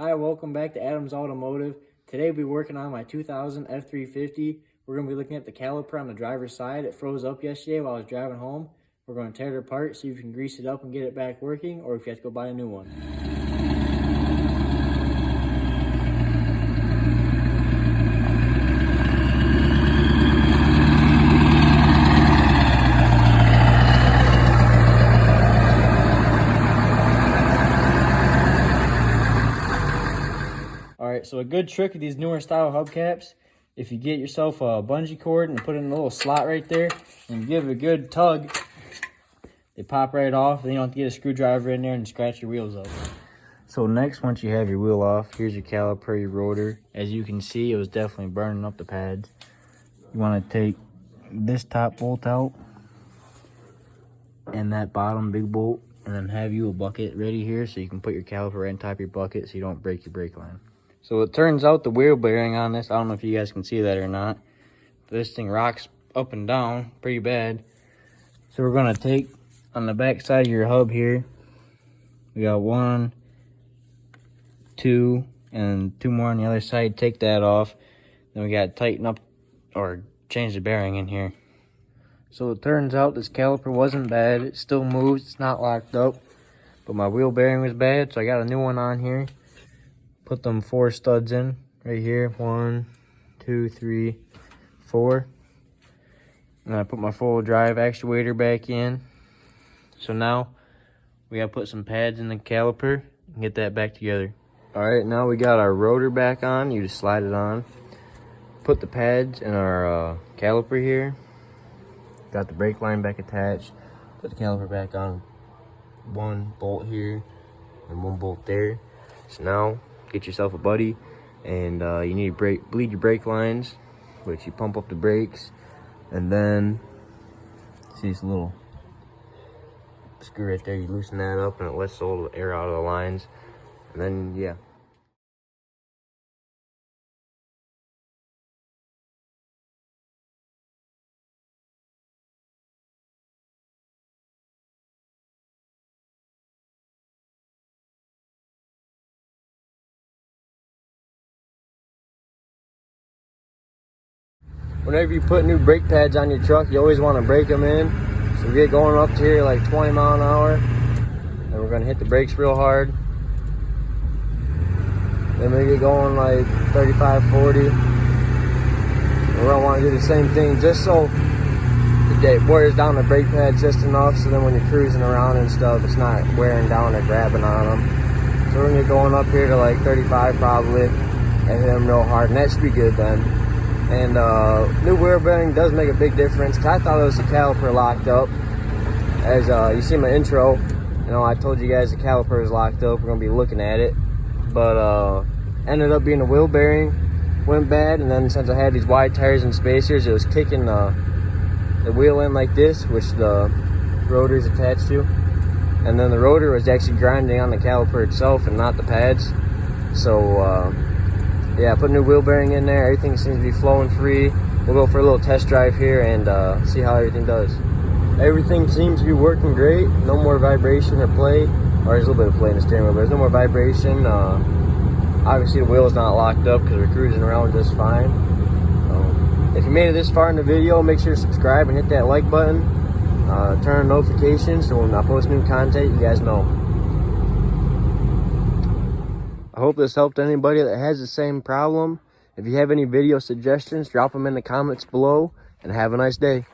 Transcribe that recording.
Hi, welcome back to Adams Automotive. Today we'll be working on my 2000 F350. We're going to be looking at the caliper on the driver's side. It froze up yesterday while I was driving home. We're going to tear it apart, see if you can grease it up and get it back working, or if you have to go buy a new one. Alright, so a good trick of these newer style hubcaps, if you get yourself a bungee cord and put it in a little slot right there, and you give it a good tug, they pop right off, and you don't have to get a screwdriver in there and scratch your wheels up. So next, once you have your wheel off, here's your caliper, your rotor. As you can see, it was definitely burning up the pads. You want to take this top bolt out, and that bottom big bolt, and then have you a bucket ready here so you can put your caliper right on top of your bucket so you don't break your brake line. So it turns out the wheel bearing on this, I don't know if you guys can see that or not, this thing rocks up and down pretty bad. So we're going to take on the back side of your hub here, we got 1, 2, and 2 more on the other side. Take that off. Then we got to tighten up or change the bearing in here. So it turns out this caliper wasn't bad. It still moves. It's not locked up. But my wheel bearing was bad, so I got a new one on here. Put them 4 studs in right here. 1, 2, 3, 4. And I put my full drive actuator back in. So now we gotta put some pads in the caliper and get that back together. Alright, now we got our rotor back on. You just slide it on. Put the pads in our caliper here. Got the brake line back attached. Put the caliper back on. 1 bolt here and 1 bolt there. So now get yourself a buddy, and you need to bleed your brake lines, which you pump up the brakes, and then see this little screw right there, you loosen that up and it lets all the air out of the lines, and then yeah. Whenever you put new brake pads on your truck, you always want to break them in. So we get going up to here like 20 miles an hour, and we're going to hit the brakes real hard. Then we get going like 35, 40. And we're going to want to do the same thing just so it wears down the brake pads just enough, so then when you're cruising around and stuff, it's not wearing down or grabbing on them. So we're going to get going up here to like 35 probably, and hit them real hard, and that should be good then. And new wheel bearing does make a big difference, because I thought it was the caliper locked up. As you see in my intro, you know, I told you guys the caliper is locked up. We're going to be looking at it. But ended up being the wheel bearing went bad, and then since I had these wide tires and spacers, it was kicking the wheel in like this, which the rotor is attached to. And then the rotor was actually grinding on the caliper itself and not the pads. So yeah, put a new wheel bearing in there. Everything seems to be flowing free. We'll go for a little test drive here and see how everything does. Everything seems to be working great. No more vibration or play. Or there's a little bit of play in the steering wheel, but there's no more vibration. Obviously the wheel is not locked up because we're cruising around just fine. If you made it this far in the video, make sure to subscribe and hit that like button. Turn on notifications so when I post new content, you guys know. I hope this helped anybody that has the same problem. If you have any video suggestions, drop them in the comments below, and have a nice day.